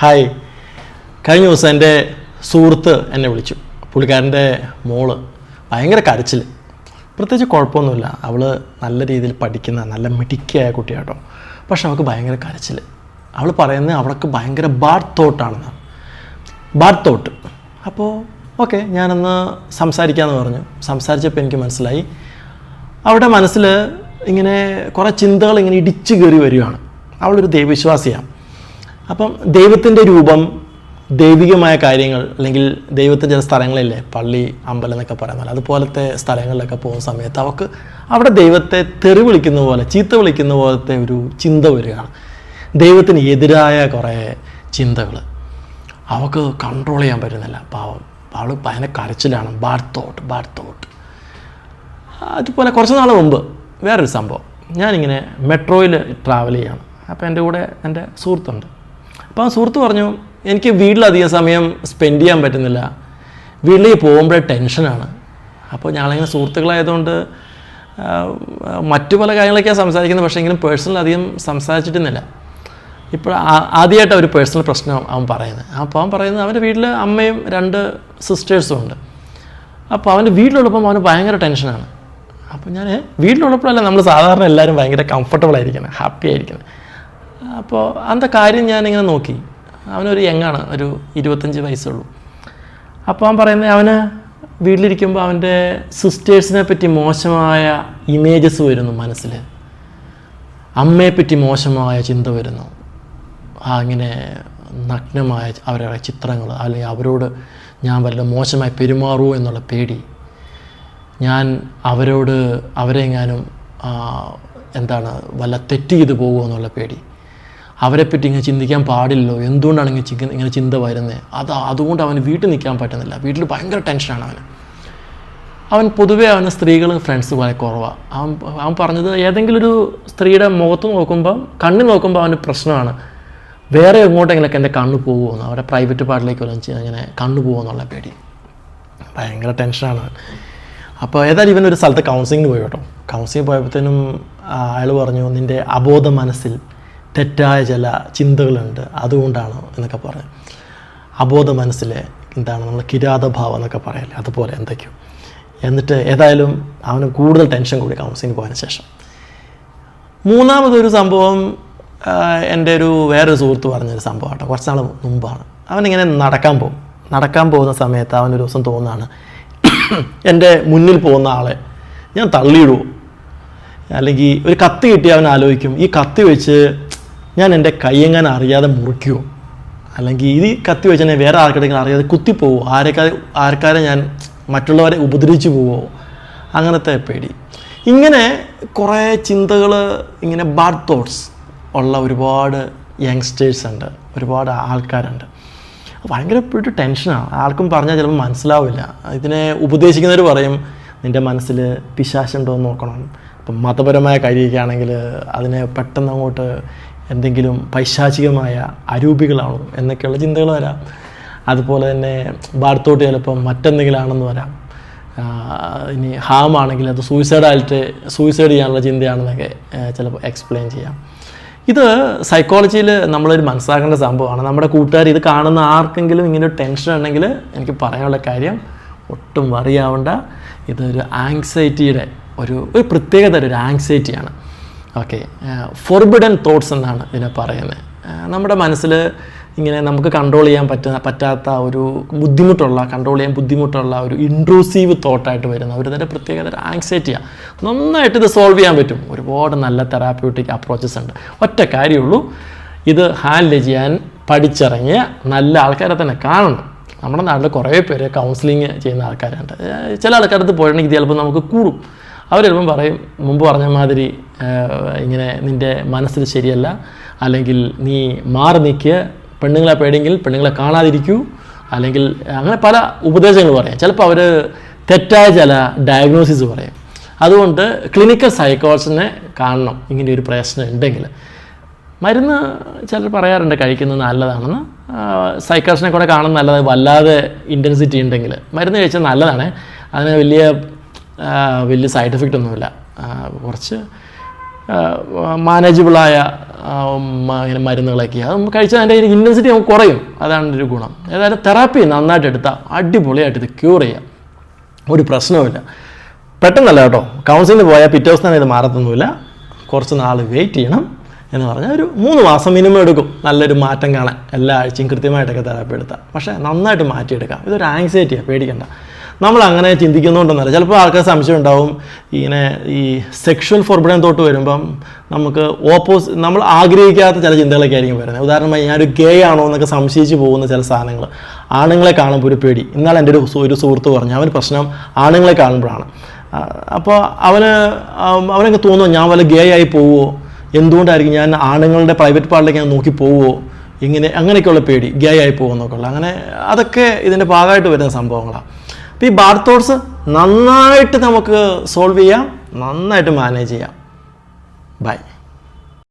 Hi. കഴിഞ്ഞ ദിവസം എൻ്റെ സുഹൃത്ത് എന്നെ വിളിച്ചു. പുള്ളിക്കാരൻ്റെ മോള് ഭയങ്കര കരച്ചിൽ. പ്രത്യേകിച്ച് കുഴപ്പമൊന്നുമില്ല, അവൾ നല്ല രീതിയിൽ പഠിക്കുന്ന നല്ല മിടുക്കിയായ കുട്ടിയാട്ടോ. പക്ഷെ അവൾക്ക് ഭയങ്കര കരച്ചിൽ. അവൾ പറയുന്നത് അവൾക്ക് ഭയങ്കര ബാഡ് തോട്ടാണെന്ന്. Bad thought. അപ്പോൾ ഓക്കെ, ഞാനൊന്ന് സംസാരിക്കാമെന്ന് പറഞ്ഞു. സംസാരിച്ചപ്പോൾ എനിക്ക് മനസ്സിലായി അവളുടെ മനസ്സിൽ ഇങ്ങനെ കുറേ ചിന്തകൾ ഇങ്ങനെ ഇടിച്ചു കയറി വരികയാണ്. അവളൊരു ദൈവവിശ്വാസിയാണ്. അപ്പം ദൈവത്തിൻ്റെ രൂപം, ദൈവികമായ കാര്യങ്ങൾ, അല്ലെങ്കിൽ ദൈവത്തിൻ്റെ ചില സ്ഥലങ്ങളില്ലേ, പള്ളി, അമ്പലം എന്നൊക്കെ പറയുന്നത്, അതുപോലത്തെ സ്ഥലങ്ങളിലൊക്കെ പോകുന്ന സമയത്ത് അവൾക്ക് അവിടെ ദൈവത്തെ തെറി വിളിക്കുന്ന പോലെ, ചീത്ത വിളിക്കുന്ന പോലത്തെ ഒരു ചിന്ത വരികയാണ്. ദൈവത്തിന് എതിരായ കുറേ ചിന്തകൾ അവൾക്ക് കൺട്രോൾ ചെയ്യാൻ പറ്റുന്നില്ല. പാവം, അവൾ ഭയങ്കര കരച്ചിലാണ്. Bad thought. അതുപോലെ കുറച്ച് നാൾ മുമ്പ് വേറൊരു സംഭവം. ഞാനിങ്ങനെ മെട്രോയിൽ ട്രാവൽ ചെയ്യാണ്. അപ്പോൾ എൻ്റെ കൂടെ എൻ്റെ സുഹൃത്തുണ്ട്. അപ്പോൾ ആ സുഹൃത്ത് പറഞ്ഞു, എനിക്ക് വീട്ടിലധികം സമയം സ്പെൻഡ് ചെയ്യാൻ പറ്റുന്നില്ല, വീട്ടിലേക്ക് പോകുമ്പോഴേ ടെൻഷനാണ്. അപ്പോൾ ഞങ്ങളിങ്ങനെ സുഹൃത്തുക്കളായതുകൊണ്ട് മറ്റു പല കാര്യങ്ങളൊക്കെയാണ് സംസാരിക്കുന്നത്, പക്ഷേ എങ്കിലും പേഴ്സണൽ അധികം സംസാരിച്ചിട്ടുന്നില്ല. ഇപ്പോൾ ആദ്യമായിട്ട് ഒരു പേഴ്സണൽ പ്രശ്നം അവൻ പറയുന്നത്. അപ്പോൾ അവൻ പറയുന്നത് അവൻ്റെ വീട്ടിൽ അമ്മയും 2 സിസ്റ്റേഴ്സും ഉണ്ട്. അപ്പോൾ അവൻ്റെ വീട്ടിലുള്ളപ്പം അവന് ഭയങ്കര ടെൻഷനാണ്. അപ്പോൾ ഞാൻ വീട്ടിലുള്ളപ്പോഴല്ല നമ്മൾ സാധാരണ എല്ലാവരും ഭയങ്കര കംഫർട്ടബിൾ ആയിരിക്കുന്നത്, ഹാപ്പി ആയിരിക്കുന്നത്. അപ്പോൾ അന്നത്തെ കാര്യം ഞാനിങ്ങനെ നോക്കി. അവനൊരു യങ്ങാണ്, ഒരു 25 വയസ്സുള്ളൂ. അപ്പോൾ അവൻ പറയുന്നത് അവന് വീട്ടിലിരിക്കുമ്പോൾ അവൻ്റെ സിസ്റ്റേഴ്സിനെ പറ്റി മോശമായ ഇമേജസ് വരുന്നു മനസ്സിൽ, അമ്മയെപ്പറ്റി മോശമായ ചിന്ത വരുന്നു, അങ്ങനെ നഗ്നമായ അവരുടെ ചിത്രങ്ങൾ, അല്ലെങ്കിൽ അവരോട് ഞാൻ വല്ല മോശമായി പെരുമാറുമോ എന്നുള്ള പേടി, ഞാൻ അവരെങ്ങാനും വല്ല തെറ്റ് ചെയ്ത് പോകുമോ എന്നുള്ള പേടി, അവരെപ്പറ്റി ഇങ്ങനെ ചിന്തിക്കാൻ പാടില്ലല്ലോ, എന്തുകൊണ്ടാണ് ഇങ്ങനെ ചിന്ത വരുന്നത്, അതുകൊണ്ട് അവന് വീട്ടിൽ നിൽക്കാൻ പറ്റുന്നില്ല. വീട്ടിൽ ഭയങ്കര ടെൻഷനാണ് അവൻ പൊതുവേ അവന് സ്ത്രീകളും ഫ്രണ്ട്സ് വളരെ കുറവാണ്. അവൻ പറഞ്ഞത് ഏതെങ്കിലും ഒരു സ്ത്രീയുടെ മുഖത്ത് നോക്കുമ്പോൾ, കണ്ണിൽ നോക്കുമ്പോൾ അവന് പ്രശ്നമാണ്, വേറെ എങ്ങോട്ടെങ്കിലൊക്കെ എൻ്റെ കണ്ണ് പോകുമെന്ന്, അവരുടെ പ്രൈവറ്റ് പാർട്ടിലേക്ക് വല്ല ഇങ്ങനെ കണ്ണ് പോകുമെന്നുള്ള പേടി, ഭയങ്കര ടെൻഷനാണ്. അപ്പോൾ ഏതായാലും ഇവനൊരു സ്ഥലത്ത് കൗൺസിലിങ്ങിന് പോയി കേട്ടോ. കൗൺസിലിംഗ് പോയപ്പോഴത്തേനും അയാൾ പറഞ്ഞു, നിൻ്റെ അബോധ മനസ്സിൽ തെറ്റായ ചില ചിന്തകളുണ്ട്, അതുകൊണ്ടാണ് എന്നൊക്കെ പറഞ്ഞു. അബോധ മനസ്സിലെ നമ്മൾ കിരാതഭാവം എന്നൊക്കെ പറയല്ലേ, അതുപോലെ എന്തൊക്കെയോ. എന്നിട്ട് ഏതായാലും അവന് കൂടുതൽ ടെൻഷൻ കൂടി കൗൺസിലിംഗ് പോയതിന് ശേഷം. മൂന്നാമതൊരു സംഭവം എൻ്റെ വേറൊരു സുഹൃത്ത് പറഞ്ഞൊരു സംഭവം കേട്ടോ. കുറച്ച് നാൾ മുമ്പാണ്. അവനിങ്ങനെ നടക്കാൻ പോകുന്ന സമയത്ത് അവനൊരു ദിവസം തോന്നുകയാണ്, എൻ്റെ മുന്നിൽ പോകുന്ന ആളെ ഞാൻ തള്ളിയിടുമോ, അല്ലെങ്കിൽ ഒരു കത്തി കിട്ടി അവൻ ആലോചിക്കും, ഈ കത്തി വെച്ച് ഞാൻ എൻ്റെ കയ്യെങ്ങാനും അറിയാതെ മുറിക്കുമോ, അല്ലെങ്കിൽ ഈ കത്തി വെച്ച് തന്നെ വേറെ ആർക്കെങ്കിലും അറിയാതെ കുത്തിപ്പോവോ, ആർക്കാരെ ഞാൻ മറ്റുള്ളവരെ ഉപദ്രവിച്ചു പോവോ, അങ്ങനത്തെ പേടി. ഇങ്ങനെ കുറേ ചിന്തകൾ, ഇങ്ങനെ ബാഡ് തോട്ട്സ് ഉള്ള ഒരുപാട് യങ്സ്റ്റേഴ്സ് ഉണ്ട്, ഒരുപാട് ആൾക്കാരുണ്ട്. ഭയങ്കരപ്പെട്ട ടെൻഷനാണ്. ആർക്കും പറഞ്ഞാൽ ചിലപ്പോൾ മനസ്സിലാവില്ല. ഇതിനെ ഉപദേശിക്കുന്നവർ പറയും, നിൻ്റെ മനസ്സിൽ പിശാചുണ്ടോ എന്ന് നോക്കണം. ഇപ്പം മതപരമായ കാര്യമൊക്കെ ആണെങ്കിൽ അതിനെ പെട്ടെന്ന് അങ്ങോട്ട് എന്തെങ്കിലും പൈശാചികമായ അരൂപികളാണോ എന്നൊക്കെയുള്ള ചിന്തകൾ വരാം. അതുപോലെ തന്നെ ബാഡ് തോട്ട് ചിലപ്പം മറ്റെന്തെങ്കിലും ആണെന്ന് വരാം. ഇനി ഹാമാണെങ്കിൽ അത് സൂയിസൈഡ് ചെയ്യാനുള്ള ചിന്തയാണെന്നൊക്കെ ചിലപ്പോൾ എക്സ്പ്ലെയിൻ ചെയ്യാം. ഇത് സൈക്കോളജിയിൽ നമ്മളൊരു മനസ്സിലാക്കേണ്ട സംഭവമാണ്. നമ്മുടെ കൂട്ടുകാർ ഇത് കാണുന്ന ആർക്കെങ്കിലും ഇങ്ങനെ ഒരു ടെൻഷൻ ഉണ്ടെങ്കിൽ എനിക്ക് പറയാനുള്ള കാര്യം, ഒട്ടും വറിയാവേണ്ട. ഇതൊരു ആങ്സൈറ്റിയുടെ ഒരു പ്രത്യേക തരം ഒരു ആങ്സൈറ്റിയാണ്. ഓക്കെ, ഫോർബിഡൻ തോട്ട്സ് എന്നാണ് ഇതിനെ പറയുന്നത്. നമ്മുടെ മനസ്സിൽ ഇങ്ങനെ നമുക്ക് കൺട്രോൾ ചെയ്യാൻ പറ്റാത്ത ഒരു കൺട്രോൾ ചെയ്യാൻ ബുദ്ധിമുട്ടുള്ള ഒരു ഇൻട്രൂസീവ് തോട്ടായിട്ട് വരുന്ന ഒരു തരം പ്രത്യേക തരം ആങ്സൈറ്റിയാണ്. നന്നായിട്ട് ഇത് സോൾവ് ചെയ്യാൻ പറ്റും. ഒരുപാട് നല്ല തെറാപ്യൂട്ടിക് അപ്രോച്ചസ് ഉണ്ട്. ഒറ്റ കാര്യമുള്ളൂ, ഇത് ഹാൻഡിൽ ചെയ്യാൻ പഠിച്ചിറങ്ങിയ നല്ല ആൾക്കാരെ തന്നെ കാണണം. നമ്മുടെ നാട്ടിൽ കുറേ പേര് കൗൺസിലിങ് ചെയ്യുന്ന ആൾക്കാരുണ്ട്. ചില ആൾക്കാരടുത്ത് പോയിട്ടുണ്ടെങ്കിൽ ഇത് ചിലപ്പോൾ നമുക്ക് കൂടും. അവർ ചിലപ്പം പറയും, മുമ്പ് പറഞ്ഞ മാതിരി ഇങ്ങനെ നിൻ്റെ മനസ്സിൽ ശരിയല്ല, അല്ലെങ്കിൽ നീ മാറി നിൽക്കുക, പെണ്ണുങ്ങളെ പേടിയെങ്കിൽ പെണ്ണുങ്ങളെ കാണാതിരിക്കൂ, അല്ലെങ്കിൽ അങ്ങനെ പല ഉപദേശങ്ങൾ പറയാം. ചിലപ്പോൾ അവർ തെറ്റായ ചില ഡയഗ്നോസിസ് പറയും. അതുകൊണ്ട് ക്ലിനിക്കൽ സൈക്കോളജിസ്റ്റിനെ കാണണം ഇങ്ങനെ ഒരു പ്രശ്നം ഉണ്ടെങ്കിൽ. മരുന്ന് ചിലർ പറയാറുണ്ട് കഴിക്കുന്നത് നല്ലതാണെന്ന്. സൈക്കോളജിസ്റ്റിനെ കൂടെ കാണുന്നത് നല്ലതാണ്. വല്ലാതെ ഇൻറ്റൻസിറ്റി ഉണ്ടെങ്കിൽ മരുന്ന് കഴിച്ചാൽ നല്ലതാണ്. അതിന് വലിയ സൈഡ് എഫക്റ്റ് ഒന്നുമില്ല. കുറച്ച് മാനേജബിളായ ഇങ്ങനെ മരുന്നുകളൊക്കെ അത് കഴിച്ചാൽ അതിൻ്റെ ഇൻറ്റൻസിറ്റി നമുക്ക് കുറയും. അതാണ് ഒരു ഗുണം. ഏതായാലും തെറാപ്പി നന്നായിട്ട് എടുത്താൽ അടിപൊളിയായിട്ട് ഇത് ക്യൂർ ചെയ്യാം, ഒരു പ്രശ്നവുമില്ല. പെട്ടെന്നല്ല കേട്ടോ, കൗൺസിലിന് പോയാൽ പിറ്റേ ദിവസം തന്നെ ഇത് മാറത്തൊന്നുമില്ല. കുറച്ച് നാൾ വെയിറ്റ് ചെയ്യണം. എന്ന് പറഞ്ഞാൽ ഒരു 3 മാസം മിനിമം എടുക്കും നല്ലൊരു മാറ്റം കാണാൻ, എല്ലാ ആഴ്ചയും കൃത്യമായിട്ടൊക്കെ തെറാപ്പി എടുത്താൽ. പക്ഷേ നന്നായിട്ട് മാറ്റിയെടുക്കാം. ഇതൊരു ആങ്സൈറ്റിയാണ്, പേടിക്കണ്ട. നമ്മൾ അങ്ങനെ ചിന്തിക്കുന്നതുകൊണ്ടൊന്നല്ല. ചിലപ്പോൾ ആൾക്കാർ സംശയം ഉണ്ടാവും, ഇങ്ങനെ ഈ സെക്ഷൽ ഫോർബിഡൻ തോട്ട് വരുമ്പം നമുക്ക് നമ്മൾ ആഗ്രഹിക്കാത്ത ചില ചിന്തകളൊക്കെ ആയിരിക്കും വരുന്നത്. ഉദാഹരണമായി ഞാനൊരു ഗേ ആണോ എന്നൊക്കെ സംശയിച്ച് പോകുന്ന ചില സാധനങ്ങൾ. ആണുങ്ങളെ കാണുമ്പോൾ ഒരു പേടി. ഇന്നാൾ എൻ്റെ ഒരു സുഹൃത്ത് പറഞ്ഞു, അവന് പ്രശ്നം ആണുങ്ങളെ കാണുമ്പോഴാണ്. അപ്പോൾ അവനൊക്കെ തോന്നുന്നു ഞാൻ വല്ല ഗേ ആയി പോവുമോ, എന്തുകൊണ്ടായിരിക്കും ഞാൻ ആണുങ്ങളുടെ പ്രൈവറ്റ് പാർട്ടിലേക്ക് ഞാൻ നോക്കി പോവുമോ, അങ്ങനെയൊക്കെയുള്ള പേടി, ഗേ ആയി പോകുമെന്നൊക്കെ ഉള്ള. അങ്ങനെ അതൊക്കെ ഇതിൻ്റെ ഭാഗമായിട്ട് വരുന്ന സംഭവങ്ങളാണ്. അപ്പോൾ ഈ ബാഡ് തോട്ട്സ് നന്നായിട്ട് നമുക്ക് സോൾവ് ചെയ്യാം, നന്നായിട്ട് മാനേജ് ചെയ്യാം. ബൈ.